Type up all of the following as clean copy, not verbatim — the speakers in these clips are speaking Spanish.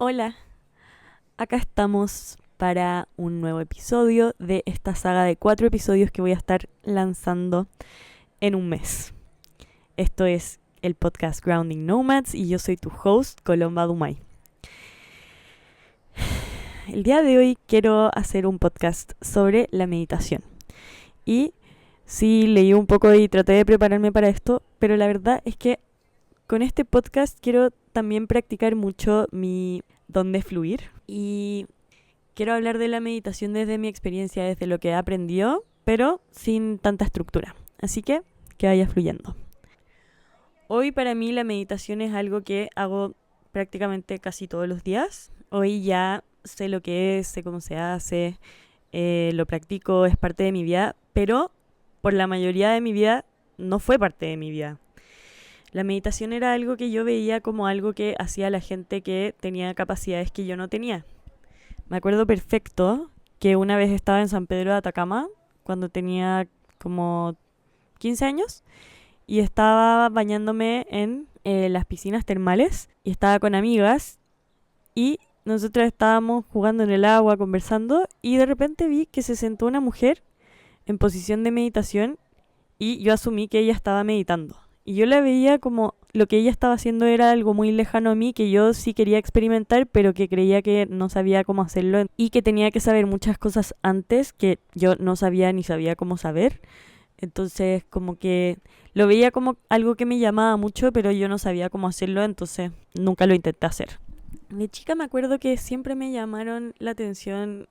Hola, acá estamos para un nuevo episodio de esta saga de 4 episodios que voy a estar lanzando en un mes. Esto es el podcast Grounding Nomads y yo soy tu host, Colomba Dumay. El día de hoy quiero hacer un podcast sobre la meditación. Y sí, leí un poco y traté de prepararme para esto, pero la verdad es que con este podcast quiero también practicar mucho mi don de fluir y quiero hablar de la meditación desde mi experiencia, desde lo que he aprendido, pero sin tanta estructura. Así que vaya fluyendo. Hoy para mí la meditación es algo que hago prácticamente casi todos los días. Hoy ya sé lo que es, sé cómo se hace, lo practico, es parte de mi vida, pero por la mayoría de mi vida no fue parte de mi vida. La meditación era algo que yo veía como algo que hacía la gente que tenía capacidades que yo no tenía. Me acuerdo perfecto que una vez estaba en San Pedro de Atacama, cuando tenía como 15 años, y estaba bañándome en las piscinas termales, y estaba con amigas, y nosotras estábamos jugando en el agua, conversando, y de repente vi que se sentó una mujer en posición de meditación, y yo asumí que ella estaba meditando. Y yo la veía como lo que ella estaba haciendo era algo muy lejano a mí, que yo sí quería experimentar, pero que creía que no sabía cómo hacerlo y que tenía que saber muchas cosas antes que yo no sabía ni sabía cómo saber. Entonces como que lo veía como algo que me llamaba mucho, pero yo no sabía cómo hacerlo, entonces nunca lo intenté hacer. De chica me acuerdo que siempre me llamaron la atención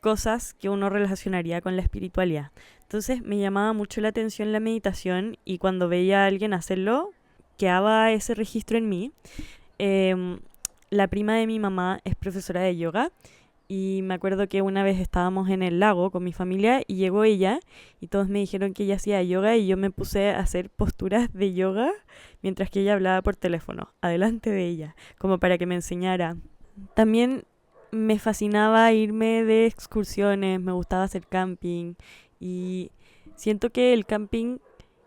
cosas que uno relacionaría con la espiritualidad. Entonces me llamaba mucho la atención la meditación y cuando veía a alguien hacerlo, quedaba ese registro en mí. Em, la prima de mi mamá es profesora de yoga y me acuerdo que una vez estábamos en el lago con mi familia y llegó ella y todos me dijeron que ella hacía yoga y yo me puse a hacer posturas de yoga mientras que ella hablaba por teléfono, adelante de ella, como para que me enseñara. También me fascinaba irme de excursiones, me gustaba hacer camping y siento que el camping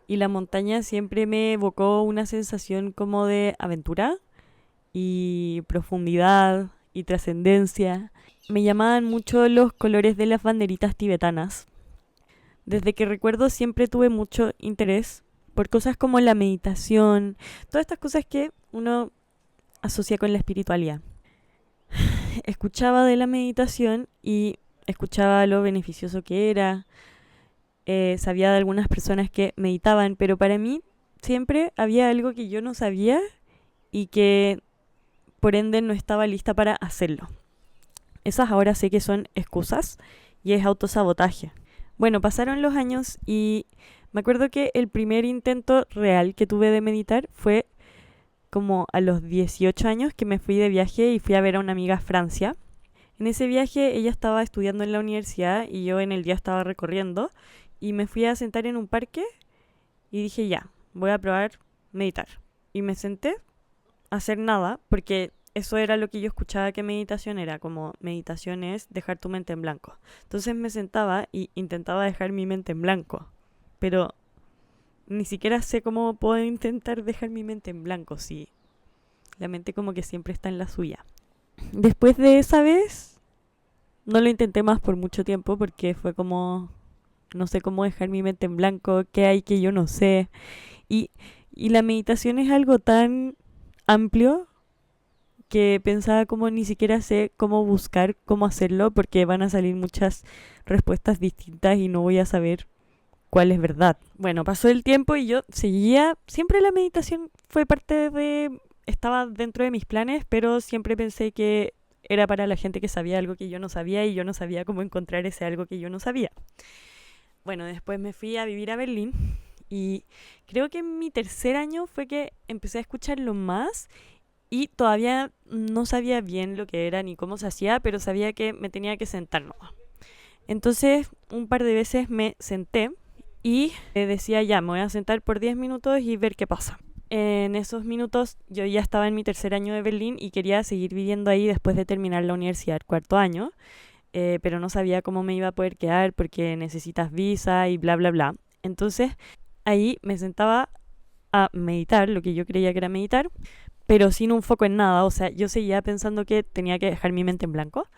y la montaña siempre me evocó una sensación como de aventura y profundidad y trascendencia. Me llamaban mucho los colores de las banderitas tibetanas. Desde que recuerdo siempre tuve mucho interés por cosas como la meditación, todas estas cosas que uno asocia con la espiritualidad. Escuchaba de la meditación y escuchaba lo beneficioso que era. Sabía de algunas personas que meditaban, pero para mí siempre había algo que yo no sabía y que por ende no estaba lista para hacerlo. Esas ahora sé que son excusas y es autosabotaje. Bueno, pasaron los años y me acuerdo que el primer intento real que tuve de meditar fue como a los 18 años, que me fui de viaje y fui a ver a una amiga a Francia. En ese viaje ella estaba estudiando en la universidad y yo en el día estaba recorriendo y me fui a sentar en un parque y dije ya, voy a probar meditar. Y me senté a hacer nada porque eso era lo que yo escuchaba que meditación era, como meditación es dejar tu mente en blanco. Entonces me sentaba y intentaba dejar mi mente en blanco, pero ni siquiera sé cómo puedo intentar dejar mi mente en blanco si la mente como que siempre está en la suya. Después de esa vez no lo intenté más por mucho tiempo porque fue como no sé cómo dejar mi mente en blanco, qué hay que yo no sé. Y, y la meditación es algo tan amplio que pensaba como ni siquiera sé cómo buscar cómo hacerlo porque van a salir muchas respuestas distintas y no voy a saber cuál es verdad. Bueno, pasó el tiempo y yo seguía, siempre la meditación fue parte de, estaba dentro de mis planes, pero siempre pensé que era para la gente que sabía algo que yo no sabía y yo no sabía cómo encontrar ese algo que yo no sabía. Bueno, después me fui a vivir a Berlín y creo que en mi tercer año fue que empecé a escucharlo más y todavía no sabía bien lo que era ni cómo se hacía, pero sabía que me tenía que sentar nomás. Entonces un par de veces me senté y decía ya, me voy a sentar por 10 minutos y ver qué pasa. En esos minutos yo ya estaba en mi tercer año de Berlín y quería seguir viviendo ahí después de terminar la universidad, el cuarto año, pero no sabía cómo me iba a poder quedar porque necesitas visa y bla, bla, bla. Entonces ahí me sentaba a meditar, lo que yo creía que era meditar, pero sin un foco en nada. O sea, yo seguía pensando que tenía que dejar mi mente en blanco.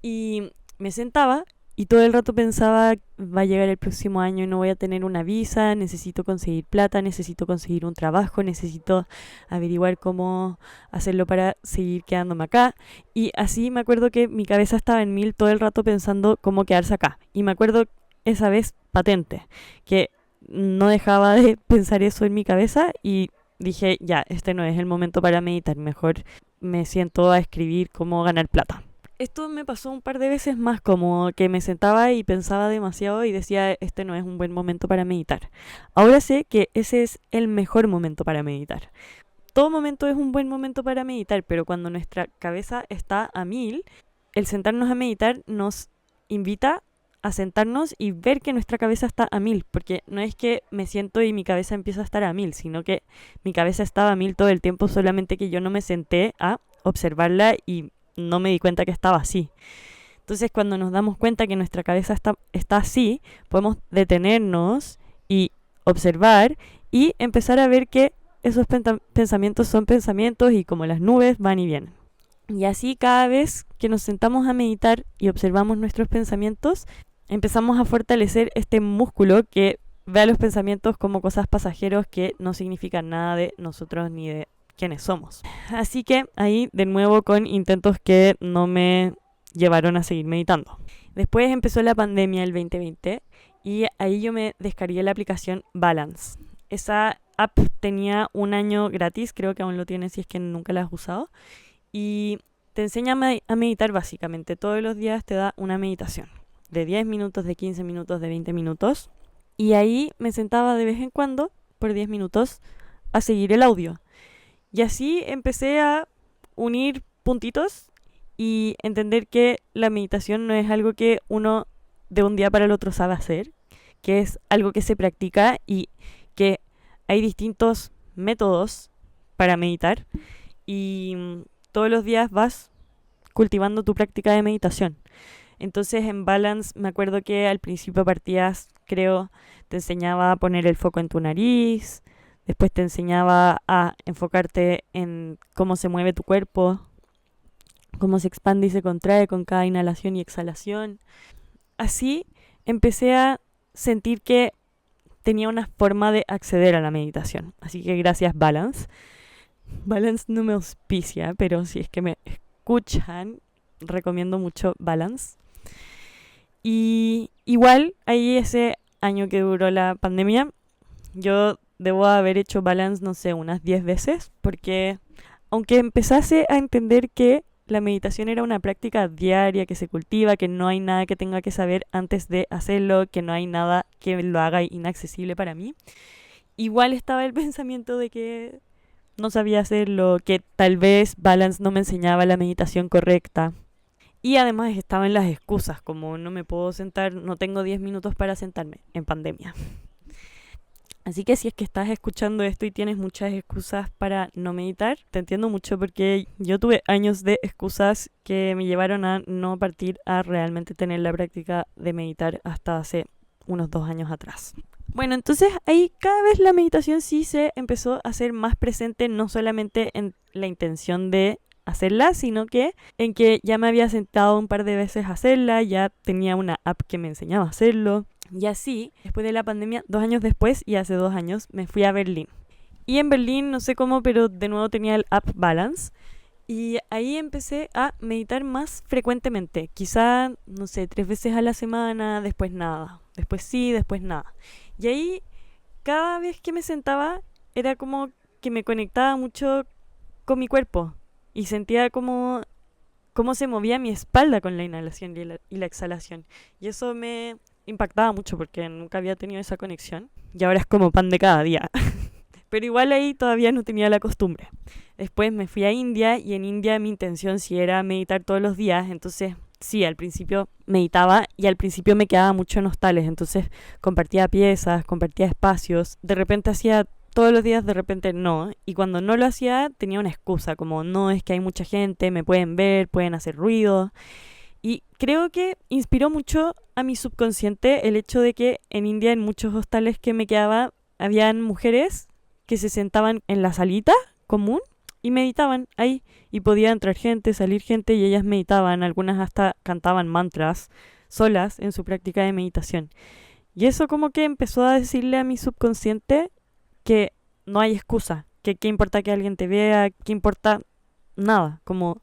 Y me sentaba y todo el rato pensaba, va a llegar el próximo año y no voy a tener una visa, necesito conseguir plata, necesito conseguir un trabajo, necesito averiguar cómo hacerlo para seguir quedándome acá. Y así me acuerdo que mi cabeza estaba en mil todo el rato pensando cómo quedarse acá. Y me acuerdo esa vez patente, que no dejaba de pensar eso en mi cabeza y dije, ya, este no es el momento para meditar, mejor me siento a escribir cómo ganar plata. Esto me pasó un par de veces más, como que me sentaba y pensaba demasiado y decía, este no es un buen momento para meditar. Ahora sé que ese es el mejor momento para meditar. Todo momento es un buen momento para meditar, pero cuando nuestra cabeza está a mil, el sentarnos a meditar nos invita a sentarnos y ver que nuestra cabeza está a mil, porque no es que me siento y mi cabeza empieza a estar a mil, sino que mi cabeza estaba a mil todo el tiempo, solamente que yo no me senté a observarla y no me di cuenta que estaba así. Entonces, cuando nos damos cuenta que nuestra cabeza está así, podemos detenernos y observar y empezar a ver que esos pensamientos son pensamientos y como las nubes van y vienen. Y así cada vez que nos sentamos a meditar y observamos nuestros pensamientos, empezamos a fortalecer este músculo que ve a los pensamientos como cosas pasajeros que no significan nada de nosotros ni de quiénes somos. Así que ahí de nuevo con intentos que no me llevaron a seguir meditando. Después empezó la pandemia el 2020 y ahí yo me descargué la aplicación Balance. Esa app tenía un año gratis, creo que aún lo tiene si es que nunca la has usado. Y te enseña a meditar básicamente. Todos los días te da una meditación de 10 minutos, de 15 minutos, de 20 minutos. Y ahí me sentaba de vez en cuando, por 10 minutos, a seguir el audio. Y así empecé a unir puntitos y entender que la meditación no es algo que uno de un día para el otro sabe hacer, que es algo que se practica y que hay distintos métodos para meditar y todos los días vas cultivando tu práctica de meditación. Entonces en Balance me acuerdo que al principio partías, creo, te enseñaba a poner el foco en tu nariz. Después te enseñaba a enfocarte en cómo se mueve tu cuerpo, cómo se expande y se contrae con cada inhalación y exhalación. Así empecé a sentir que tenía una forma de acceder a la meditación. Así que gracias Balance. Balance no me auspicia, pero si es que me escuchan, recomiendo mucho Balance. Y igual, ahí ese año que duró la pandemia, yo debo haber hecho Balance, no sé, unas 10 veces, porque aunque empezase a entender que la meditación era una práctica diaria que se cultiva, que no hay nada que tenga que saber antes de hacerlo, que no hay nada que lo haga inaccesible para mí, igual estaba el pensamiento de que no sabía hacerlo, que tal vez Balance no me enseñaba la meditación correcta. Y además estaban las excusas, como no me puedo sentar, no tengo 10 minutos para sentarme en pandemia. Así que si es que estás escuchando esto y tienes muchas excusas para no meditar, te entiendo mucho porque yo tuve años de excusas que me llevaron a no partir a realmente tener la práctica de meditar hasta hace unos 2 años atrás. Bueno, entonces ahí cada vez la meditación sí se empezó a hacer más presente, no solamente en la intención de hacerla, sino que en que ya me había sentado un par de veces a hacerla, ya tenía una app que me enseñaba a hacerlo. Y así, después de la pandemia, 2 años después, y hace 2 años, me fui a Berlín. Y en Berlín, no sé cómo, pero de nuevo tenía el app Balance. Y ahí empecé a meditar más frecuentemente. Quizá, no sé, 3 veces a la semana, después nada. Después sí, después nada. Y ahí, cada vez que me sentaba, era como que me conectaba mucho con mi cuerpo. Y sentía como cómo se movía mi espalda con la inhalación y la exhalación. Y eso me impactaba mucho porque nunca había tenido esa conexión. Y ahora es como pan de cada día. Pero igual ahí todavía no tenía la costumbre. Después me fui a India y en India mi intención sí era meditar todos los días. Entonces sí, al principio meditaba y al principio me quedaba mucho en hostales. Entonces compartía piezas, compartía espacios. De repente hacía todos los días, de repente no. Y cuando no lo hacía tenía una excusa, como no, es que hay mucha gente, me pueden ver, pueden hacer ruido. Y creo que inspiró mucho a mi subconsciente el hecho de que en India, en muchos hostales que me quedaba, habían mujeres que se sentaban en la salita común y meditaban ahí y podía entrar gente, salir gente y ellas meditaban, algunas hasta cantaban mantras solas en su práctica de meditación. Y eso como que empezó a decirle a mi subconsciente que no hay excusa, que qué importa que alguien te vea, qué importa nada, como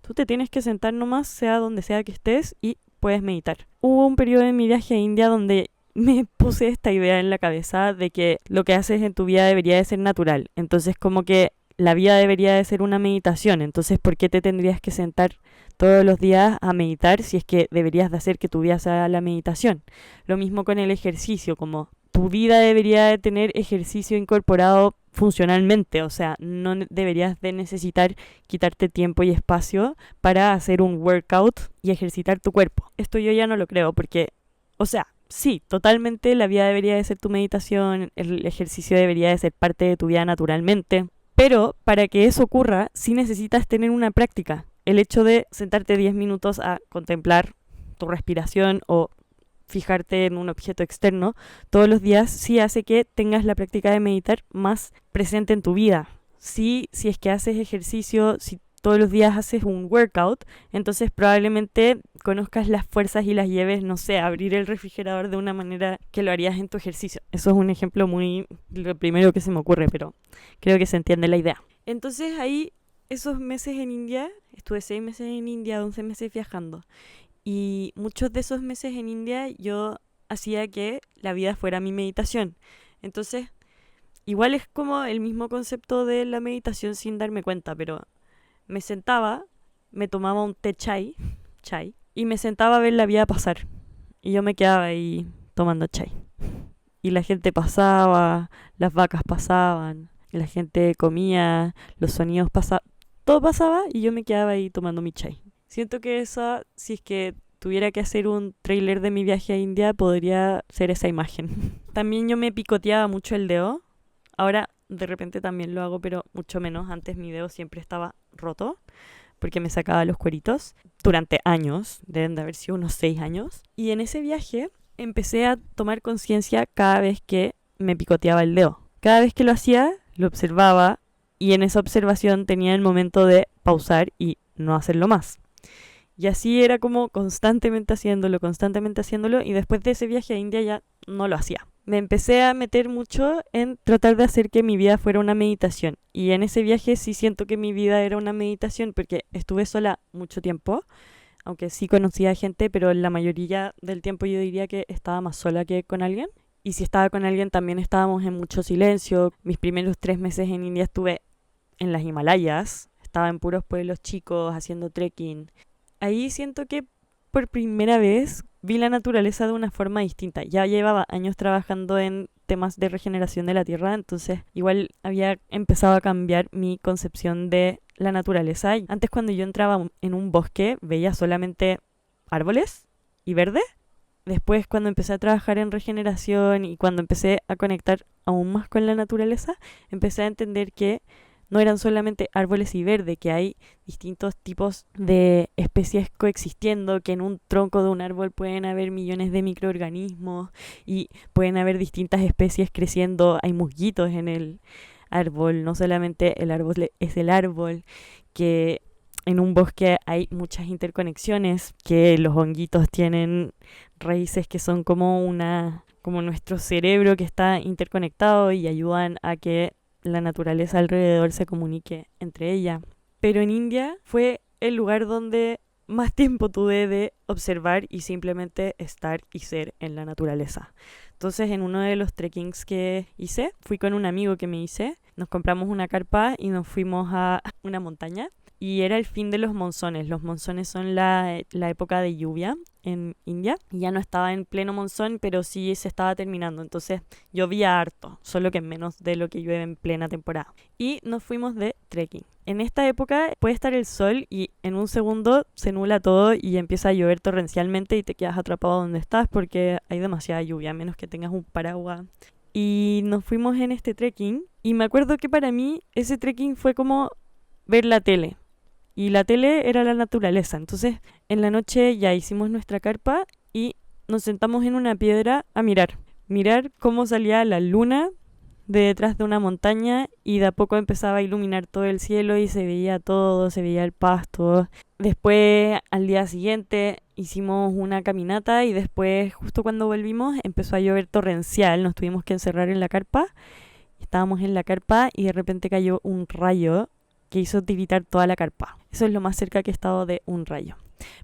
tú te tienes que sentar nomás, sea donde sea que estés y puedes meditar. Hubo un periodo en mi viaje a India donde me puse esta idea en la cabeza de que lo que haces en tu vida debería de ser natural. Entonces como que la vida debería de ser una meditación. Entonces, ¿por qué te tendrías que sentar todos los días a meditar si es que deberías de hacer que tu vida sea la meditación? Lo mismo con el ejercicio, como tu vida debería de tener ejercicio incorporado funcionalmente, o sea, no deberías de necesitar quitarte tiempo y espacio para hacer un workout y ejercitar tu cuerpo. Esto yo ya no lo creo porque, o sea, sí, totalmente la vida debería de ser tu meditación, el ejercicio debería de ser parte de tu vida naturalmente, pero para que eso ocurra sí necesitas tener una práctica. El hecho de sentarte 10 minutos a contemplar tu respiración o fijarte en un objeto externo todos los días sí hace que tengas la práctica de meditar más presente en tu vida. Si es que haces ejercicio, si todos los días haces un workout, entonces probablemente conozcas las fuerzas y las lleves, no sé, a abrir el refrigerador de una manera que lo harías en tu ejercicio. Eso es un ejemplo muy, lo primero que se me ocurre, pero creo que se entiende la idea. Entonces ahí, esos meses en India, estuve 6 meses en India, 11 meses viajando. Y muchos de esos meses en India yo hacía que la vida fuera mi meditación. Entonces, igual es como el mismo concepto de la meditación sin darme cuenta, pero me sentaba, me tomaba un té chai, y me sentaba a ver la vida pasar. Y yo me quedaba ahí tomando chai. Y la gente pasaba, las vacas pasaban, la gente comía, los sonidos pasaban, todo pasaba y yo me quedaba ahí tomando mi chai. Siento que esa, si es que tuviera que hacer un tráiler de mi viaje a India, podría ser esa imagen. También yo me picoteaba mucho el dedo. Ahora de repente también lo hago, pero mucho menos. Antes mi dedo siempre estaba roto porque me sacaba los cueritos durante años, deben de haber sido unos 6 años. Y en ese viaje empecé a tomar conciencia cada vez que me picoteaba el dedo. Cada vez que lo hacía, lo observaba y en esa observación tenía el momento de pausar y no hacerlo más. Y así era como constantemente haciéndolo y después de ese viaje a India ya no lo hacía. Me empecé a meter mucho en tratar de hacer que mi vida fuera una meditación. Y en ese viaje sí siento que mi vida era una meditación porque estuve sola mucho tiempo, aunque sí conocía gente, pero la mayoría del tiempo yo diría que estaba más sola que con alguien. Y si estaba con alguien también estábamos en mucho silencio. Mis primeros 3 meses en India estuve en las Himalayas, estaba en puros pueblos chicos haciendo trekking. Ahí siento que por primera vez vi la naturaleza de una forma distinta. Ya llevaba años trabajando en temas de regeneración de la tierra, entonces igual había empezado a cambiar mi concepción de la naturaleza. Antes cuando yo entraba en un bosque veía solamente árboles y verde. Después cuando empecé a trabajar en regeneración y cuando empecé a conectar aún más con la naturaleza, empecé a entender que no eran solamente árboles y verde, que hay distintos tipos de especies coexistiendo, que en un tronco de un árbol pueden haber millones de microorganismos y pueden haber distintas especies creciendo, hay musguitos en el árbol, no solamente el árbol es el árbol, que en un bosque hay muchas interconexiones, que los honguitos tienen raíces que son como nuestro cerebro que está interconectado y ayudan a que la naturaleza alrededor se comunique entre ella. Pero en India fue el lugar donde más tiempo tuve de observar y simplemente estar y ser en la naturaleza. Entonces en uno de los trekkings que hice, fui con un amigo que me hice, nos compramos una carpa y nos fuimos a una montaña. Y era el fin de los monzones. Los monzones son la época de lluvia en India. Y ya no estaba en pleno monzón, pero sí se estaba terminando. Entonces llovía harto, solo que menos de lo que llueve en plena temporada. Y nos fuimos de trekking. En esta época puede estar el sol y en un segundo se nubla todo y empieza a llover torrencialmente y te quedas atrapado donde estás porque hay demasiada lluvia, a menos que tengas un paraguas. Y nos fuimos en este trekking. Y me acuerdo que para mí ese trekking fue como ver la tele. Y la tele era la naturaleza. Entonces, en la noche ya hicimos nuestra carpa y nos sentamos en una piedra a mirar. Mirar cómo salía la luna de detrás de una montaña y de a poco empezaba a iluminar todo el cielo y se veía todo, se veía el pasto. Después, al día siguiente, hicimos una caminata y después, justo cuando volvimos, empezó a llover torrencial. Nos tuvimos que encerrar en la carpa. Estábamos en la carpa y de repente cayó un rayo que hizo tiritar toda la carpa. Eso es lo más cerca que he estado de un rayo.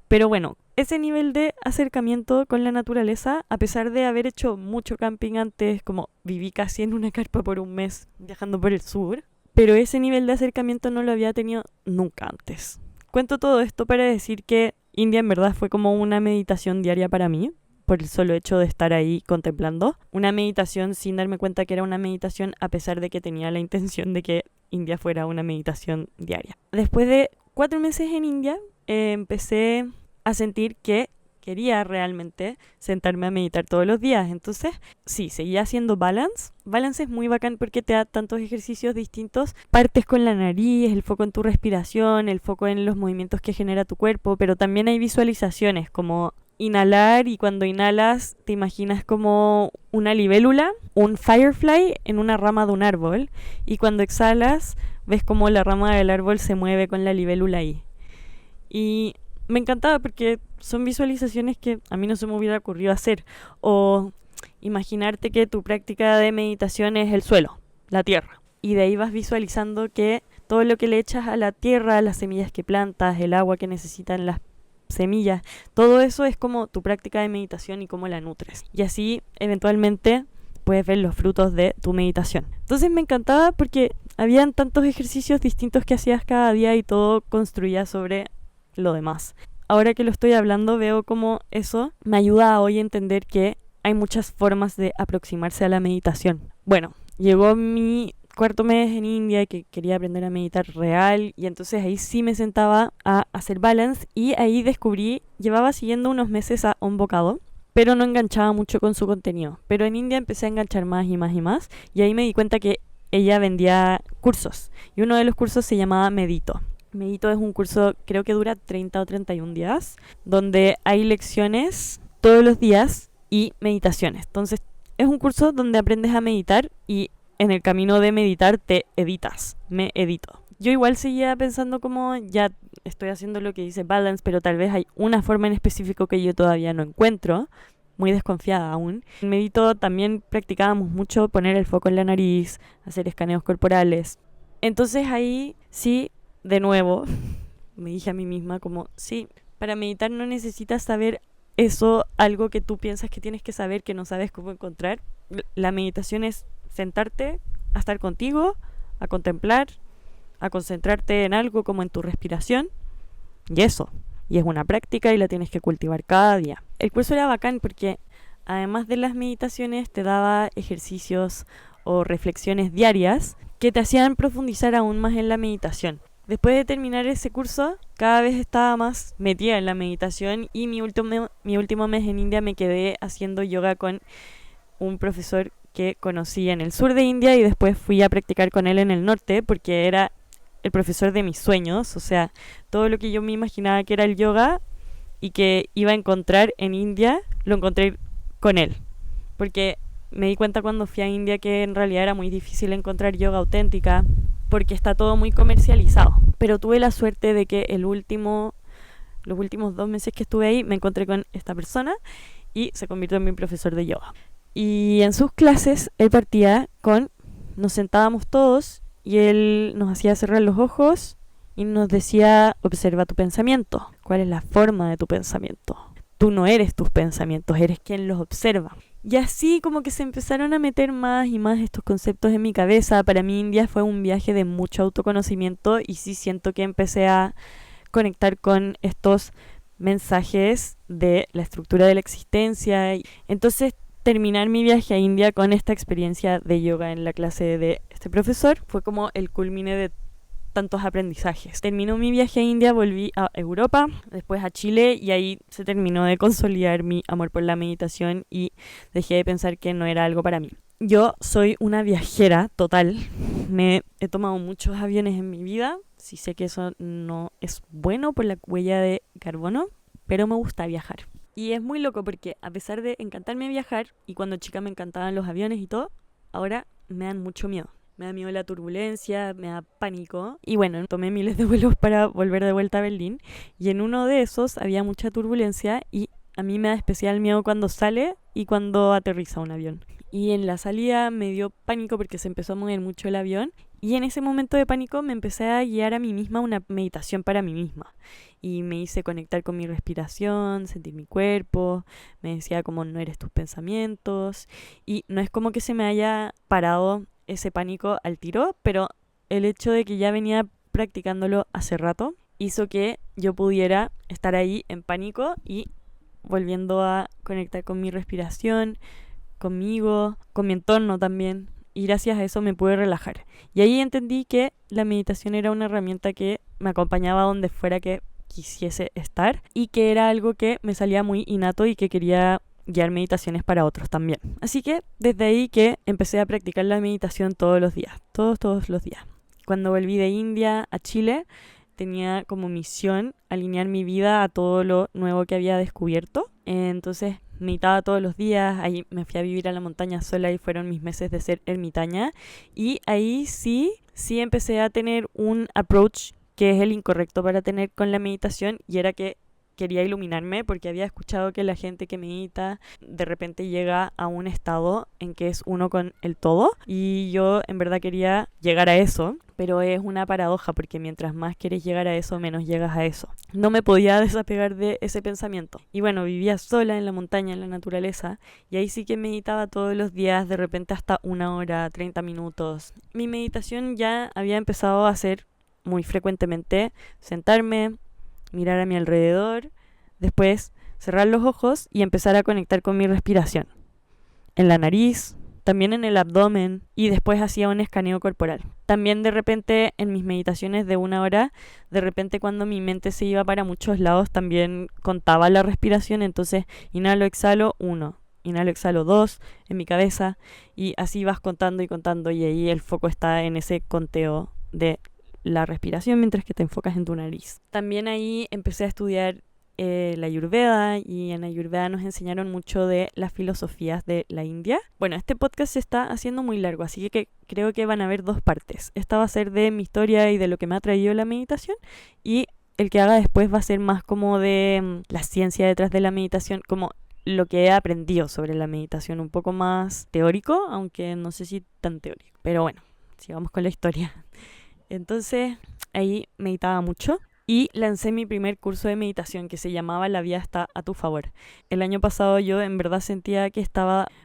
Pero bueno, ese nivel de acercamiento con la naturaleza, a pesar de haber hecho mucho camping antes, como viví casi en una carpa por un mes viajando por el sur, pero ese nivel de acercamiento no lo había tenido nunca antes. Cuento todo esto para decir que India en verdad fue como una meditación diaria para mí, por el solo hecho de estar ahí contemplando. Una meditación sin darme cuenta que era una meditación, a pesar de que tenía la intención de que India fuera una meditación diaria. Después de 4 meses en India, empecé a sentir que quería realmente sentarme a meditar todos los días. Entonces, sí, seguía haciendo balance. Balance es muy bacán porque te da tantos ejercicios distintos. Partes con la nariz, el foco en tu respiración, el foco en los movimientos que genera tu cuerpo, pero también hay visualizaciones como inhalar, y cuando inhalas te imaginas como una libélula, un firefly en una rama de un árbol, y cuando exhalas ves como la rama del árbol se mueve con la libélula ahí. Y me encantaba porque son visualizaciones que a mí no se me hubiera ocurrido hacer. O imaginarte que tu práctica de meditación es el suelo, la tierra. Y de ahí vas visualizando que todo lo que le echas a la tierra, las semillas que plantas, el agua que necesitan las semillas, todo eso es como tu práctica de meditación y cómo la nutres. Y así, eventualmente, puedes ver los frutos de tu meditación. Entonces me encantaba porque habían tantos ejercicios distintos que hacías cada día y todo construía sobre lo demás. Ahora que lo estoy hablando, veo como eso me ayuda a hoy entender que hay muchas formas de aproximarse a la meditación. Bueno, llegó mi 4 mes en India y que quería aprender a meditar real, y entonces ahí sí me sentaba a hacer balance, y ahí descubrí, llevaba siguiendo unos meses a Om Bocado, pero no enganchaba mucho con su contenido. Pero en India empecé a enganchar más y más y más, y ahí me di cuenta que ella vendía cursos, y uno de los cursos se llamaba Medito. Medito es un curso, creo que dura 30 o 31 días, donde hay lecciones todos los días y meditaciones. Entonces, es un curso donde aprendes a meditar y en el camino de meditar te editas. Me edito. Yo igual seguía pensando como ya estoy haciendo lo que dice balance, pero tal vez hay una forma en específico que yo todavía no encuentro. Muy desconfiada aún. En Medito también practicábamos mucho poner el foco en la nariz, hacer escaneos corporales. Entonces ahí sí, de nuevo, me dije a mí misma como, sí, para meditar no necesitas saber eso, algo que tú piensas que tienes que saber, que no sabes cómo encontrar. La meditación es sentarte a estar contigo, a contemplar, a concentrarte en algo como en tu respiración, y eso. Y es una práctica y la tienes que cultivar cada día. El curso era bacán porque además de las meditaciones te daba ejercicios o reflexiones diarias que te hacían profundizar aún más en la meditación. Después de terminar ese curso, cada vez estaba más metida en la meditación, y mi último mes en India me quedé haciendo yoga con un profesor que conocí en el sur de India, y después fui a practicar con él en el norte porque era el profesor de mis sueños. O sea, todo lo que yo me imaginaba que era el yoga y que iba a encontrar en India, lo encontré con él. Porque me di cuenta cuando fui a India que en realidad era muy difícil encontrar yoga auténtica porque está todo muy comercializado. Pero tuve la suerte de que los últimos 2 meses que estuve ahí me encontré con esta persona y se convirtió en mi profesor de yoga. Y en sus clases él partía con, nos sentábamos todos y él nos hacía cerrar los ojos y nos decía, observa tu pensamiento. ¿Cuál es la forma de tu pensamiento? Tú no eres tus pensamientos, eres quien los observa. Y así como que se empezaron a meter más y más estos conceptos en mi cabeza. Para mí India fue un viaje de mucho autoconocimiento, y sí siento que empecé a conectar con estos mensajes de la estructura de la existencia. Entonces, terminar mi viaje a India con esta experiencia de yoga en la clase de este profesor fue como el culmine de tantos aprendizajes. Terminó mi viaje a India, volví a Europa, después a Chile, y ahí se terminó de consolidar mi amor por la meditación y dejé de pensar que no era algo para mí. Yo soy una viajera total. Me he tomado muchos aviones en mi vida. Sí sé que eso no es bueno por la huella de carbono, pero me gusta viajar. Y es muy loco porque a pesar de encantarme viajar, y cuando chica me encantaban los aviones y todo, ahora me dan mucho miedo. Me da miedo la turbulencia, me da pánico. Y bueno, tomé miles de vuelos para volver de vuelta a Berlín. Y en uno de esos había mucha turbulencia y a mí me da especial miedo cuando sale y cuando aterriza un avión. Y en la salida me dio pánico porque se empezó a mover mucho el avión. Y en ese momento de pánico me empecé a guiar a mí misma una meditación para mí misma. Y me hice conectar con mi respiración, sentir mi cuerpo, me decía como no eres tus pensamientos. Y no es como que se me haya parado ese pánico al tiro, pero el hecho de que ya venía practicándolo hace rato hizo que yo pudiera estar ahí en pánico y volviendo a conectar con mi respiración, conmigo, con mi entorno también. Y gracias a eso me pude relajar. Y ahí entendí que la meditación era una herramienta que me acompañaba donde fuera que quisiese estar y que era algo que me salía muy innato y que quería guiar meditaciones para otros también. Así que desde ahí que empecé a practicar la meditación todos los días, todos los días. Cuando volví de India a Chile, tenía como misión alinear mi vida a todo lo nuevo que había descubierto. Entonces meditaba todos los días, ahí me fui a vivir a la montaña sola y fueron mis meses de ser ermitaña. Y ahí sí empecé a tener un approach que es el incorrecto para tener con la meditación y era que quería iluminarme porque había escuchado que la gente que medita de repente llega a un estado en que es uno con el todo y yo en verdad quería llegar a eso, pero es una paradoja porque mientras más quieres llegar a eso, menos llegas a eso. No me podía desapegar de ese pensamiento. Y bueno, vivía sola en la montaña, en la naturaleza, y ahí sí que meditaba todos los días, de repente hasta 1 hora, 30 minutos. Mi meditación ya había empezado a hacer muy frecuentemente, sentarme, mirar a mi alrededor, después cerrar los ojos y empezar a conectar con mi respiración. En la nariz, también en el abdomen y después hacía un escaneo corporal. También de repente en mis meditaciones de 1 hora, de repente cuando mi mente se iba para muchos lados también contaba la respiración, entonces inhalo, exhalo, 1, inhalo, exhalo, 2 en mi cabeza y así vas contando y contando y ahí el foco está en ese conteo de la respiración mientras que te enfocas en tu nariz. También ahí empecé a estudiar la Ayurveda y en Ayurveda nos enseñaron mucho de las filosofías de la India. Bueno, este podcast se está haciendo muy largo, así que creo que van a haber 2 partes. Esta va a ser de mi historia y de lo que me ha traído la meditación y el que haga después va a ser más como de la ciencia detrás de la meditación, como lo que he aprendido sobre la meditación, un poco más teórico, aunque no sé si tan teórico. Pero bueno, sigamos con la historia. Entonces ahí meditaba mucho y lancé mi primer curso de meditación que se llamaba La vida está a tu favor. El año pasado yo en verdad sentía que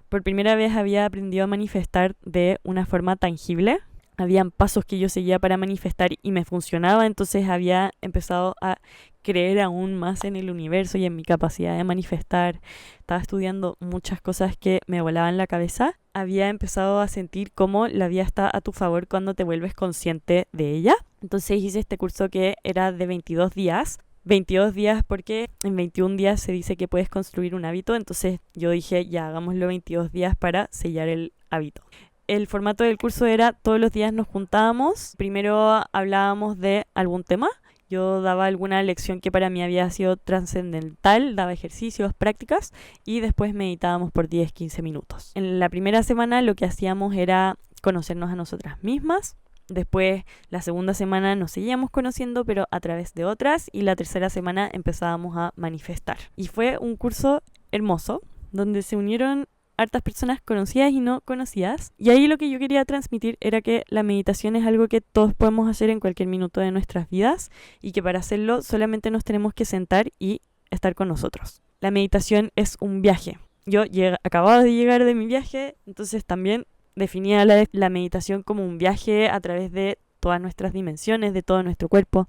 por primera vez había aprendido a manifestar de una forma tangible. Habían pasos que yo seguía para manifestar y me funcionaba, entonces había empezado a creer aún más en el universo y en mi capacidad de manifestar. Estaba estudiando muchas cosas que me volaban la cabeza. Había empezado a sentir cómo la vida está a tu favor cuando te vuelves consciente de ella. Entonces hice este curso que era de 22 días. 22 días porque en 21 días se dice que puedes construir un hábito. Entonces yo dije, ya hagámoslo 22 días para sellar el hábito. El formato del curso era todos los días nos juntábamos. Primero hablábamos de algún tema. Yo daba alguna lección que para mí había sido trascendental, daba ejercicios, prácticas y después meditábamos por 10-15 minutos. En la primera semana lo que hacíamos era conocernos a nosotras mismas. Después la segunda semana nos seguíamos conociendo pero a través de otras y la tercera semana empezábamos a manifestar. Y fue un curso hermoso donde se unieron hartas personas conocidas y no conocidas. Y ahí lo que yo quería transmitir era que la meditación es algo que todos podemos hacer en cualquier minuto de nuestras vidas y que para hacerlo solamente nos tenemos que sentar y estar con nosotros. La meditación es un viaje. Yo acababa de llegar de mi viaje, entonces también definía la meditación como un viaje a través de todas nuestras dimensiones, de todo nuestro cuerpo.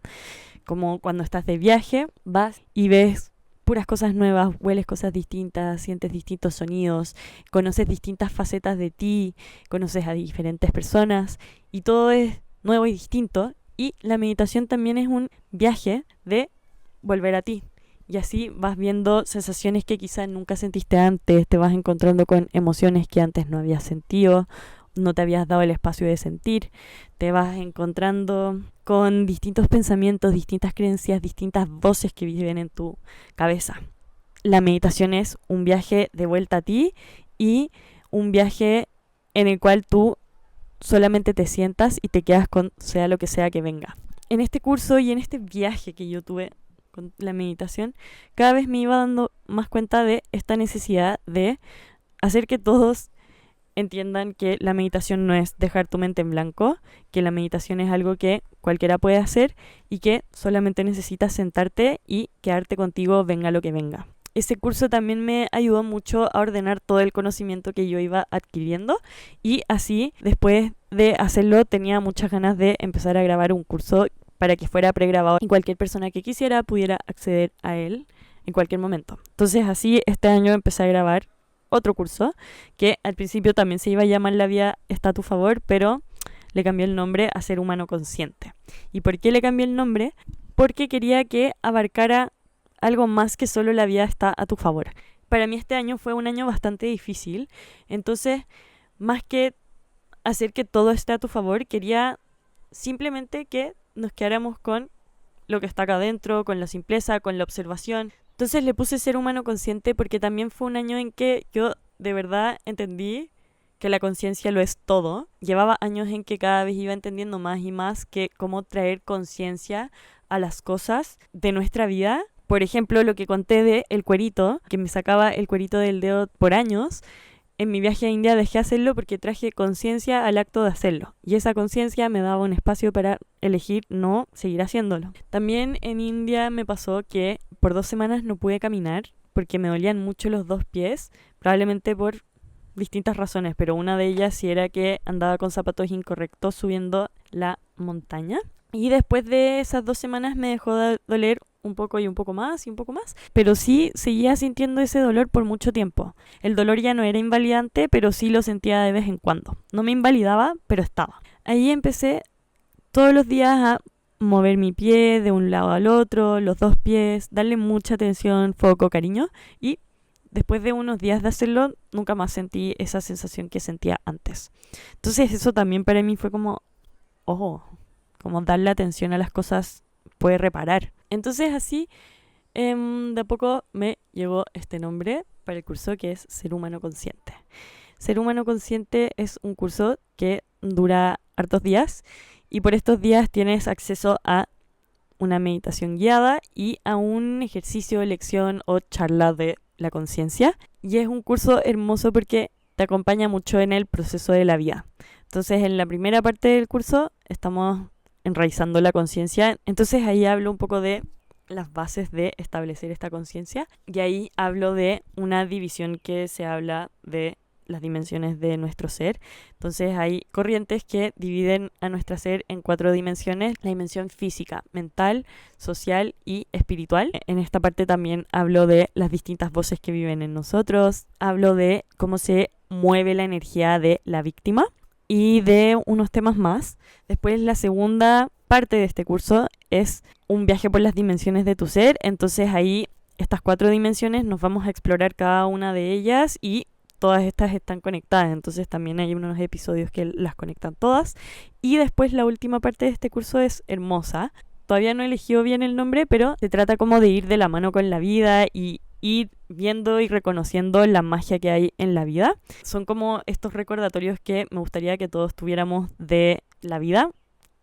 Como cuando estás de viaje, vas y ves puras cosas nuevas, hueles cosas distintas, sientes distintos sonidos, conoces distintas facetas de ti, conoces a diferentes personas y todo es nuevo y distinto. Y la meditación también es un viaje de volver a ti. Y así vas viendo sensaciones que quizás nunca sentiste antes, te vas encontrando con emociones que antes no habías sentido, no te habías dado el espacio de sentir, te vas encontrando con distintos pensamientos, distintas creencias, distintas voces que viven en tu cabeza. La meditación es un viaje de vuelta a ti y un viaje en el cual tú solamente te sientas y te quedas con sea lo que sea que venga. En este curso y en este viaje que yo tuve con la meditación, cada vez me iba dando más cuenta de esta necesidad de hacer que todos entiendan que la meditación no es dejar tu mente en blanco, que la meditación es algo que cualquiera puede hacer y que solamente necesitas sentarte y quedarte contigo venga lo que venga. Ese curso también me ayudó mucho a ordenar todo el conocimiento que yo iba adquiriendo y así después de hacerlo tenía muchas ganas de empezar a grabar un curso para que fuera pregrabado y cualquier persona que quisiera pudiera acceder a él en cualquier momento. Entonces así este año empecé a grabar otro curso que al principio también se iba a llamar La vida está a tu favor, pero le cambié el nombre a Ser humano consciente. ¿Y por qué le cambié el nombre? Porque quería que abarcara algo más que solo la vida está a tu favor. Para mí este año fue un año bastante difícil, entonces más que hacer que todo esté a tu favor, quería simplemente que nos quedáramos con lo que está acá adentro, con la simpleza, con la observación. Entonces le puse Ser humano consciente porque también fue un año en que yo de verdad entendí que la conciencia lo es todo. Llevaba años en que cada vez iba entendiendo más y más que cómo traer conciencia a las cosas de nuestra vida. Por ejemplo, lo que conté de el cuerito, que me sacaba el cuerito del dedo por años. En mi viaje a India dejé hacerlo porque traje conciencia al acto de hacerlo. Y esa conciencia me daba un espacio para elegir no seguir haciéndolo. También en India me pasó que por 2 semanas no pude caminar porque me dolían mucho los 2 pies, probablemente por distintas razones, pero una de ellas sí era que andaba con zapatos incorrectos subiendo la montaña. Y después de esas 2 semanas me dejó de doler un poco y un poco más y un poco más, pero sí seguía sintiendo ese dolor por mucho tiempo. El dolor ya no era invalidante, pero sí lo sentía de vez en cuando. No me invalidaba, pero estaba. Ahí empecé todos los días a mover mi pie de un lado al otro, los 2 pies, darle mucha atención, foco, cariño, y después de unos días de hacerlo, nunca más sentí esa sensación que sentía antes. Entonces eso también para mí fue como, ojo, como darle atención a las cosas puede reparar. Entonces así, de a poco me llegó este nombre para el curso que es Ser humano consciente. Ser humano consciente es un curso que dura hartos días y por estos días tienes acceso a una meditación guiada y a un ejercicio, lección o charla de la conciencia. Y es un curso hermoso porque te acompaña mucho en el proceso de la vida. Entonces en la primera parte del curso estamos enraizando la conciencia. Entonces ahí hablo un poco de las bases de establecer esta conciencia y ahí hablo de una división que se habla de las dimensiones de nuestro ser. Entonces hay corrientes que dividen a nuestro ser en 4 dimensiones: la dimensión física, mental, social y espiritual. En esta parte también hablo de las distintas voces que viven en nosotros, hablo de cómo se mueve la energía de la víctima y de unos temas más. Después la segunda parte de este curso es un viaje por las dimensiones de tu ser. Entonces ahí estas 4 dimensiones nos vamos a explorar cada una de ellas y todas estas están conectadas. Entonces también hay unos episodios que las conectan todas. Y después la última parte de este curso es hermosa. Todavía no he elegido bien el nombre, pero se trata como de ir de la mano con la vida y ir viendo y reconociendo la magia que hay en la vida. Son como estos recordatorios que me gustaría que todos tuviéramos de la vida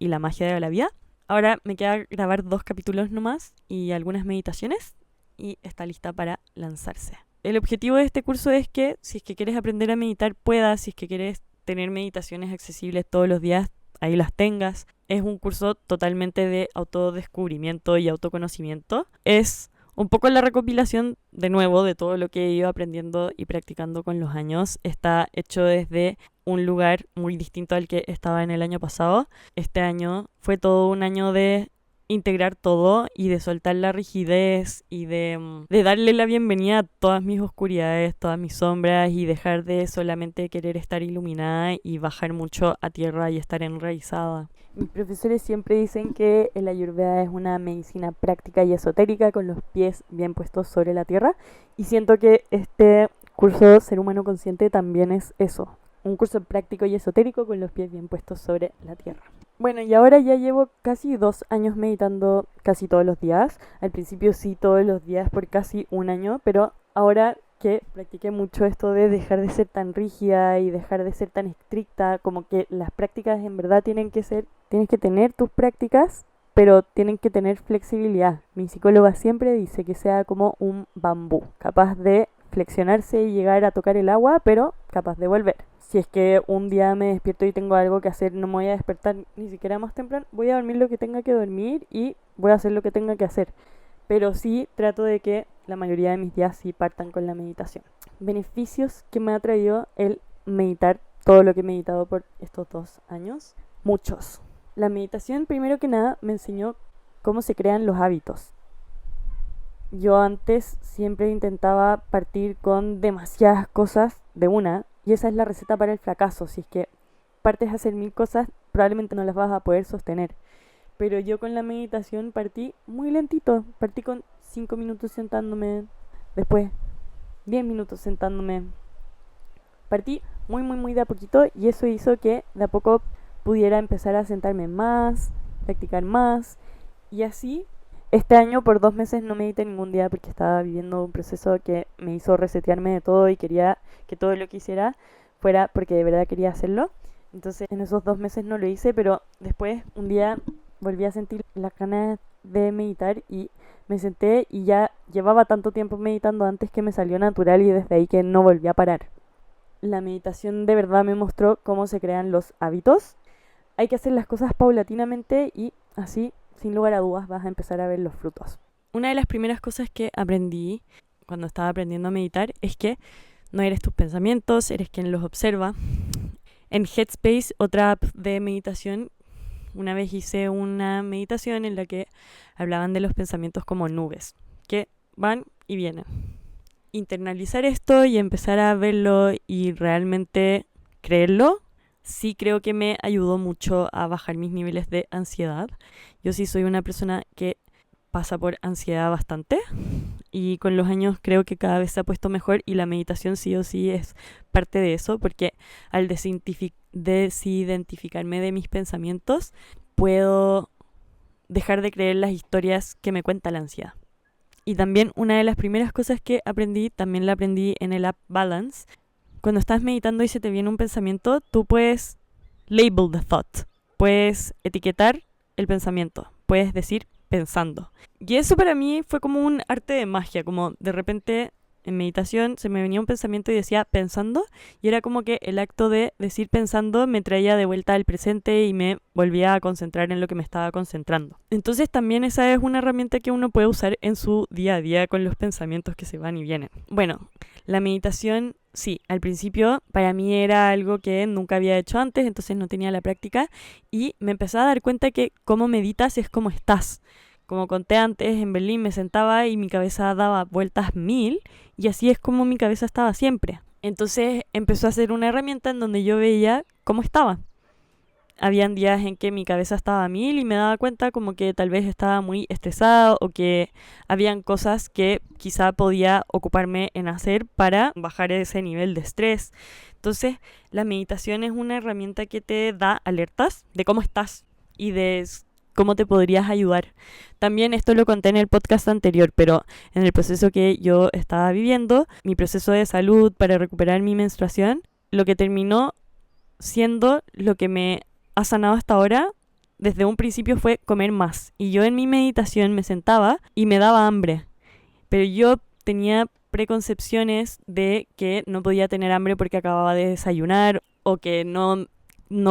y la magia de la vida. Ahora me queda grabar 2 capítulos nomás y algunas meditaciones y está lista para lanzarse. El objetivo de este curso es que si es que quieres aprender a meditar puedas, si es que quieres tener meditaciones accesibles todos los días, ahí las tengas. Es un curso totalmente de autodescubrimiento y autoconocimiento. Es un poco la recopilación, de nuevo, de todo lo que he ido aprendiendo y practicando con los años. Está hecho desde un lugar muy distinto al que estaba en el año pasado. Este año fue todo un año de integrar todo y de soltar la rigidez y de darle la bienvenida a todas mis oscuridades, todas mis sombras y dejar de solamente querer estar iluminada y bajar mucho a tierra y estar enraizada. Mis profesores siempre dicen que el Ayurveda es una medicina práctica y esotérica con los pies bien puestos sobre la tierra y siento que este curso Ser humano consciente también es eso, un curso práctico y esotérico con los pies bien puestos sobre la tierra. Bueno, y ahora ya llevo casi 2 años meditando casi todos los días. Al principio sí todos los días por casi un año, pero ahora que practiqué mucho esto de dejar de ser tan rígida y dejar de ser tan estricta, como que las prácticas en verdad tienes que tener tus prácticas, pero tienen que tener flexibilidad. Mi psicóloga siempre dice que sea como un bambú, capaz de flexionarse y llegar a tocar el agua, pero capaz de volver. Si es que un día me despierto y tengo algo que hacer, no me voy a despertar ni siquiera más temprano, voy a dormir lo que tenga que dormir y voy a hacer lo que tenga que hacer. Pero sí trato de que la mayoría de mis días sí partan con la meditación. Beneficios que me ha traído el meditar, todo lo que he meditado por estos 2 años, muchos. La meditación, primero que nada, me enseñó cómo se crean los hábitos. Yo antes siempre intentaba partir con demasiadas cosas de una, y esa es la receta para el fracaso. Si es que partes a hacer 1000 cosas, probablemente no las vas a poder sostener. Pero yo con la meditación partí muy lentito. Partí con 5 minutos sentándome, después 10 minutos sentándome. Partí muy, muy, muy de a poquito, y eso hizo que de a poco pudiera empezar a sentarme más, practicar más. Y así, este año por 2 meses no medité ningún día porque estaba viviendo un proceso que me hizo resetearme de todo y quería que todo lo que hiciera fuera porque de verdad quería hacerlo. Entonces en esos 2 meses no lo hice, pero después un día volví a sentir las ganas de meditar y me senté, y ya llevaba tanto tiempo meditando antes que me salió natural, y desde ahí que no volví a parar. La meditación de verdad me mostró cómo se crean los hábitos. Hay que hacer las cosas paulatinamente y así, sin lugar a dudas, vas a empezar a ver los frutos. Una de las primeras cosas que aprendí cuando estaba aprendiendo a meditar es que no eres tus pensamientos, eres quien los observa. En Headspace, otra app de meditación, una vez hice una meditación en la que hablaban de los pensamientos como nubes, que van y vienen. Internalizar esto y empezar a verlo y realmente creerlo, sí creo que me ayudó mucho a bajar mis niveles de ansiedad. Yo sí soy una persona que pasa por ansiedad bastante, y con los años creo que cada vez se ha puesto mejor, y la meditación sí o sí es parte de eso, porque al desidentificarme de mis pensamientos puedo dejar de creer las historias que me cuenta la ansiedad. Y también una de las primeras cosas que aprendí, también la aprendí en el app Balance. Cuando estás meditando y se te viene un pensamiento, tú puedes label the thought, puedes etiquetar el pensamiento, puedes decir pensando. Y eso para mí fue como un arte de magia, como de repente en meditación se me venía un pensamiento y decía pensando, y era como que el acto de decir pensando me traía de vuelta al presente y me volvía a concentrar en lo que me estaba concentrando. Entonces también esa es una herramienta que uno puede usar en su día a día con los pensamientos que se van y vienen. Bueno, la meditación, sí, al principio para mí era algo que nunca había hecho antes, entonces no tenía la práctica, y me empecé a dar cuenta que cómo meditas es como estás. Como conté antes, en Berlín me sentaba y mi cabeza daba vueltas 1000, y así es como mi cabeza estaba siempre. Entonces empezó a ser una herramienta en donde yo veía cómo estaba. Habían días en que mi cabeza estaba a 1000 y me daba cuenta como que tal vez estaba muy estresada, o que habían cosas que quizá podía ocuparme en hacer para bajar ese nivel de estrés. Entonces la meditación es una herramienta que te da alertas de cómo estás y de cómo te podrías ayudar. También esto lo conté en el podcast anterior, pero en el proceso que yo estaba viviendo, mi proceso de salud para recuperar mi menstruación, lo que terminó siendo lo que me ha sanado hasta ahora, desde un principio fue comer más. Y yo en mi meditación me sentaba y me daba hambre, pero yo tenía preconcepciones de que no podía tener hambre porque acababa de desayunar, o que no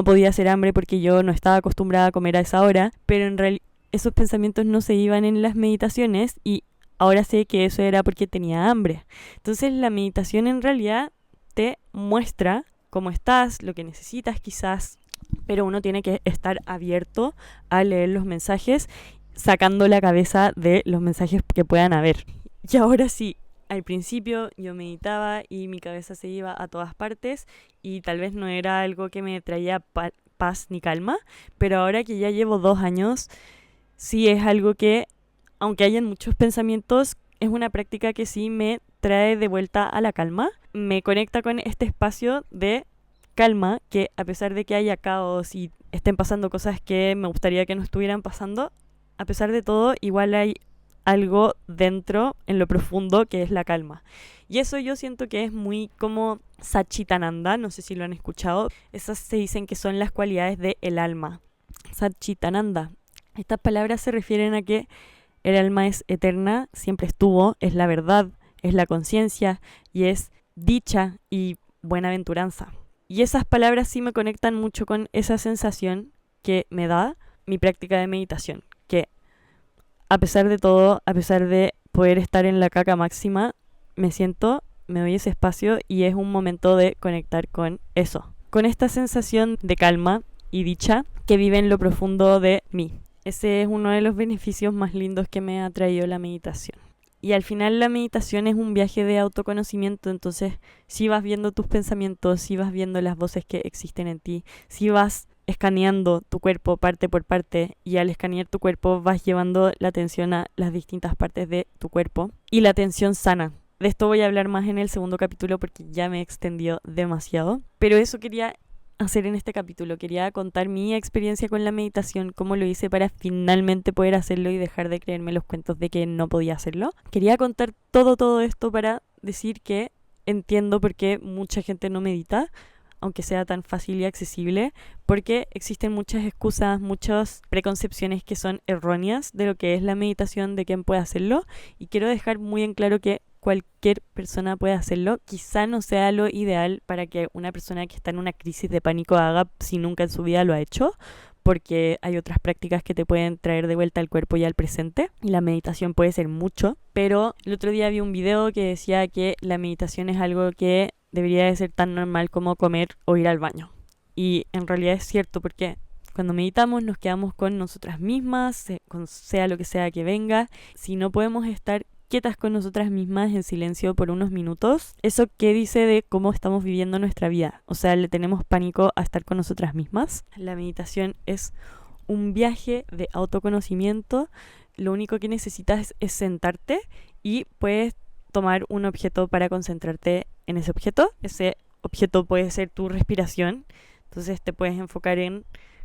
podía hacer hambre porque yo no estaba acostumbrada a comer a esa hora, pero en realidad esos pensamientos no se iban en las meditaciones, y ahora sé que eso era porque tenía hambre. Entonces la meditación en realidad te muestra cómo estás, lo que necesitas quizás, pero uno tiene que estar abierto a leer los mensajes, sacando la cabeza de los mensajes que puedan haber. Y ahora sí, al principio yo meditaba y mi cabeza se iba a todas partes, y tal vez no era algo que me traía paz ni calma, pero ahora que ya llevo 2 años, sí es algo que, aunque hayan muchos pensamientos, es una práctica que sí me trae de vuelta a la calma, me conecta con este espacio de calma, que a pesar de que haya caos y estén pasando cosas que me gustaría que no estuvieran pasando, a pesar de todo igual hay algo dentro, en lo profundo, que es la calma. Y eso yo siento que es muy como Satchitananda, no sé si lo han escuchado. Esas se dicen que son las cualidades del alma. Satchitananda. Estas palabras se refieren a que el alma es eterna, siempre estuvo, es la verdad, es la conciencia y es dicha y buenaventuranza. Y esas palabras sí me conectan mucho con esa sensación que me da mi práctica de meditación, que a pesar de todo, a pesar de poder estar en la caca máxima, me siento, me doy ese espacio y es un momento de conectar con eso, con esta sensación de calma y dicha que vive en lo profundo de mí. Ese es uno de los beneficios más lindos que me ha traído la meditación. Y al final la meditación es un viaje de autoconocimiento, entonces si vas viendo tus pensamientos, si vas viendo las voces que existen en ti, si vas escaneando tu cuerpo parte por parte y al escanear tu cuerpo vas llevando la atención a las distintas partes de tu cuerpo y la atención sana. De esto voy a hablar más en el segundo capítulo porque ya me extendió demasiado, pero eso quería hacer en este capítulo. Quería contar mi experiencia con la meditación, cómo lo hice para finalmente poder hacerlo y dejar de creerme los cuentos de que no podía hacerlo. Quería contar todo esto para decir que entiendo por qué mucha gente no medita, aunque sea tan fácil y accesible, porque existen muchas excusas, muchas preconcepciones que son erróneas de lo que es la meditación, de quién puede hacerlo, y quiero dejar muy en claro que cualquier persona puede hacerlo. Quizá no sea lo ideal para que una persona que está en una crisis de pánico haga si nunca en su vida lo ha hecho, porque hay otras prácticas que te pueden traer de vuelta al cuerpo y al presente, y la meditación puede ser mucho. Pero el otro día vi un video que decía que la meditación es algo que debería de ser tan normal como comer o ir al baño. Y en realidad es cierto, porque cuando meditamos nos quedamos con nosotras mismas, sea lo que sea que venga. Si no podemos estar quietas con nosotras mismas en silencio por unos minutos, ¿eso qué dice de cómo estamos viviendo nuestra vida? O sea, le tenemos pánico a estar con nosotras mismas. La meditación es un viaje de autoconocimiento. Lo único que necesitas es sentarte y puedes tomar un objeto para concentrarte en ese objeto. Ese objeto puede ser tu respiración. Entonces te puedes enfocar en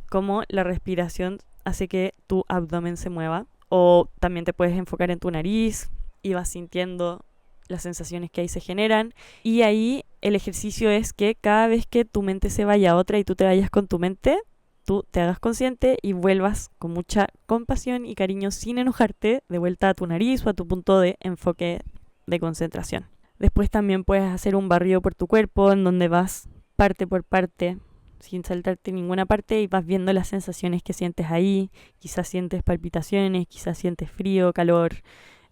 cómo la respiración hace que tu abdomen se mueva. O también te puedes enfocar en tu nariz y vas sintiendo las sensaciones que ahí se generan. Y ahí el ejercicio es que cada vez que tu mente se vaya a otra y tú te vayas con tu mente, tú te hagas consciente y vuelvas con mucha compasión y cariño, sin enojarte, de vuelta a tu nariz o a tu punto de enfoque de concentración. Después también puedes hacer un barrido por tu cuerpo en donde vas parte por parte sin saltarte ninguna parte y vas viendo las sensaciones que sientes ahí. Quizás sientes palpitaciones, quizás sientes frío, calor,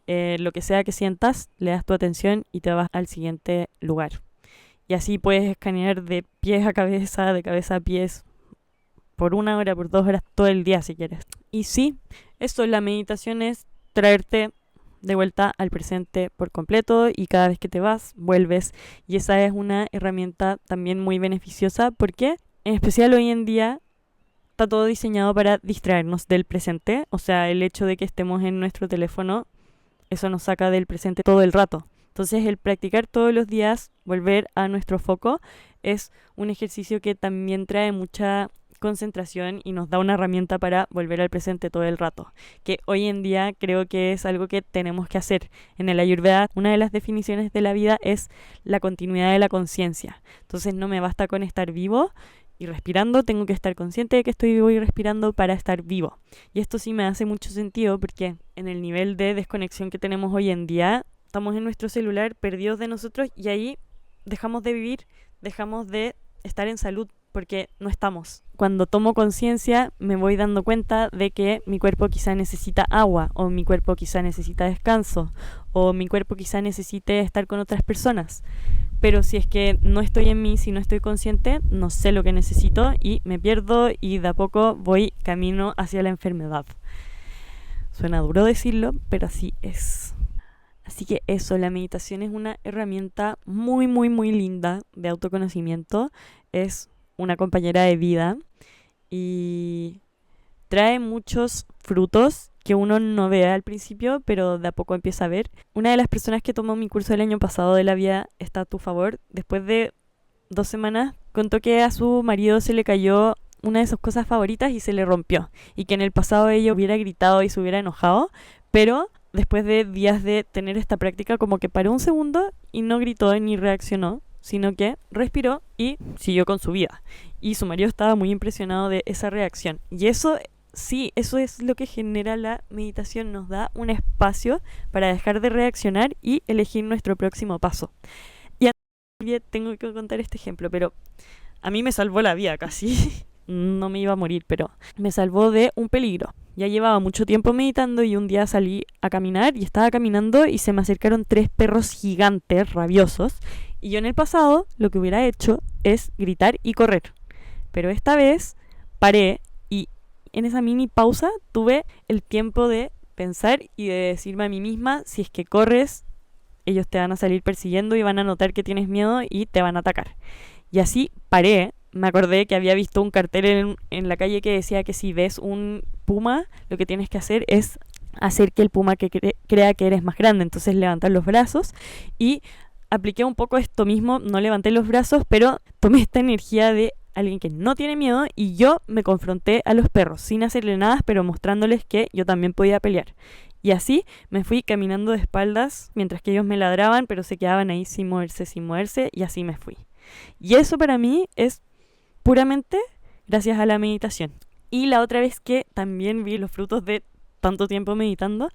lo que sea que sientas, le das tu atención y te vas al siguiente lugar. Y así puedes escanear de pies a cabeza, de cabeza a pies, por 1 hora, por 2 horas, todo el día si quieres. Y sí, eso, la meditación es traerte de vuelta al presente por completo y cada vez que te vas, vuelves. Y esa es una herramienta también muy beneficiosa porque, en especial hoy en día, está todo diseñado para distraernos del presente. O sea, el hecho de que estemos en nuestro teléfono, eso nos saca del presente todo el rato. Entonces, el practicar todos los días, volver a nuestro foco, es un ejercicio que también trae mucha concentración y nos da una herramienta para volver al presente todo el rato, que hoy en día creo que es algo que tenemos que hacer. En el Ayurveda, una de las definiciones de la vida es la continuidad de la conciencia. Entonces no me basta con estar vivo y respirando, tengo que estar consciente de que estoy vivo y respirando para estar vivo. Y esto sí me hace mucho sentido porque en el nivel de desconexión que tenemos hoy en día, estamos en nuestro celular perdidos de nosotros y ahí dejamos de vivir, dejamos de estar en salud porque no estamos. Cuando tomo conciencia me voy dando cuenta de que mi cuerpo quizá necesita agua, o mi cuerpo quizá necesita descanso, o mi cuerpo quizá necesite estar con otras personas. Pero si es que no estoy en mí, si no estoy consciente, no sé lo que necesito y me pierdo y de a poco voy camino hacia la enfermedad. Suena duro decirlo, pero así es. Así que eso, la meditación es una herramienta muy linda de autoconocimiento. Es una compañera de vida y trae muchos frutos que uno no ve al principio, pero de a poco empieza a ver. Una de las personas que tomó mi curso el año pasado de la vida está a tu favor, después de 2 semanas, contó que a su marido se le cayó una de sus cosas favoritas y se le rompió. Y que en el pasado ella hubiera gritado y se hubiera enojado, pero después de días de tener esta práctica, como que paró un segundo y no gritó ni reaccionó, sino que respiró y siguió con su vida. Y su marido estaba muy impresionado de esa reacción. Y eso, sí, eso es lo que genera la meditación. Nos da un espacio para dejar de reaccionar y elegir nuestro próximo paso. Y tengo que contar este ejemplo, pero a mí me salvó la vida casi. No me iba a morir, pero me salvó de un peligro. Ya llevaba mucho tiempo meditando y un día salí a caminar y estaba caminando y se me acercaron 3 perros gigantes, rabiosos. Y yo en el pasado lo que hubiera hecho es gritar y correr. Pero esta vez paré y en esa mini pausa tuve el tiempo de pensar y de decirme a mí misma, si es que corres, ellos te van a salir persiguiendo y van a notar que tienes miedo y te van a atacar. Y así paré. Me acordé que había visto un cartel en la calle que decía que si ves un puma, lo que tienes que hacer es hacer que el puma crea que eres más grande. Entonces levantar los brazos y apliqué un poco esto mismo. No levanté los brazos, pero tomé esta energía de alguien que no tiene miedo y yo me confronté a los perros sin hacerle nada, pero mostrándoles que yo también podía pelear. Y así me fui caminando de espaldas mientras que ellos me ladraban, pero se quedaban ahí sin moverse, y así me fui. Y eso para mí es puramente gracias a la meditación. Y la otra vez que también vi los frutos de tanto tiempo meditando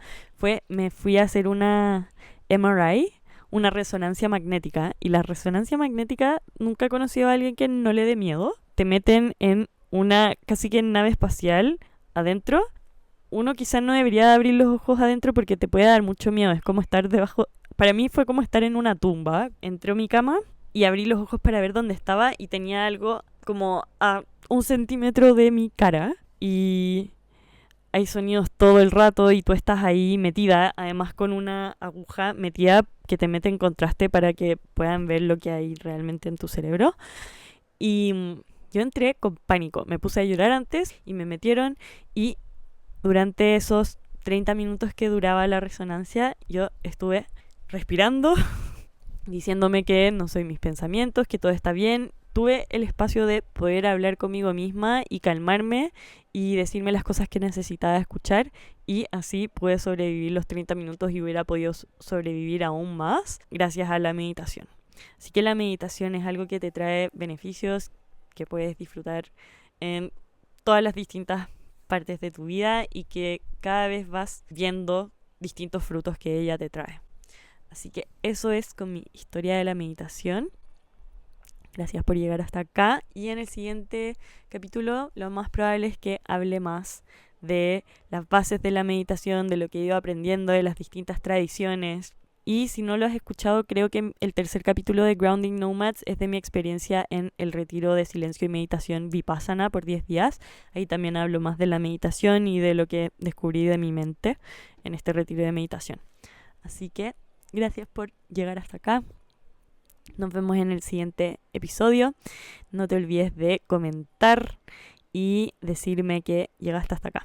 me fui a hacer una MRI, una resonancia magnética. Y la resonancia magnética, nunca he conocido a alguien que no le dé miedo. Te meten en una casi que nave espacial adentro. Uno quizás no debería abrir los ojos adentro porque te puede dar mucho miedo. Es como estar debajo. Para mí fue como estar en una tumba. Entré a mi cama y abrí los ojos para ver dónde estaba y tenía algo como a 1 centímetro de mi cara. Y hay sonidos todo el rato y tú estás ahí metida, además con una aguja metida que te mete en contraste para que puedan ver lo que hay realmente en tu cerebro. Y yo entré con pánico. Me puse a llorar antes y me metieron y durante esos 30 minutos que duraba la resonancia, yo estuve respirando, diciéndome que no soy mis pensamientos, que todo está bien. Tuve el espacio de poder hablar conmigo misma y calmarme y decirme las cosas que necesitaba escuchar, y así pude sobrevivir los 30 minutos y hubiera podido sobrevivir aún más gracias a la meditación. Así que la meditación es algo que te trae beneficios que puedes disfrutar en todas las distintas partes de tu vida y que cada vez vas viendo distintos frutos que ella te trae. Así que eso es con mi historia de la meditación. Gracias por llegar hasta acá, y en el siguiente capítulo lo más probable es que hable más de las bases de la meditación, de lo que he ido aprendiendo, de las distintas tradiciones. Y si no lo has escuchado, creo que el tercer capítulo de Grounding Nomads es de mi experiencia en el retiro de silencio y meditación Vipassana por 10 días. Ahí también hablo más de la meditación y de lo que descubrí de mi mente en este retiro de meditación. Así que gracias por llegar hasta acá. Nos vemos en el siguiente episodio. No te olvides de comentar y decirme que llegaste hasta acá.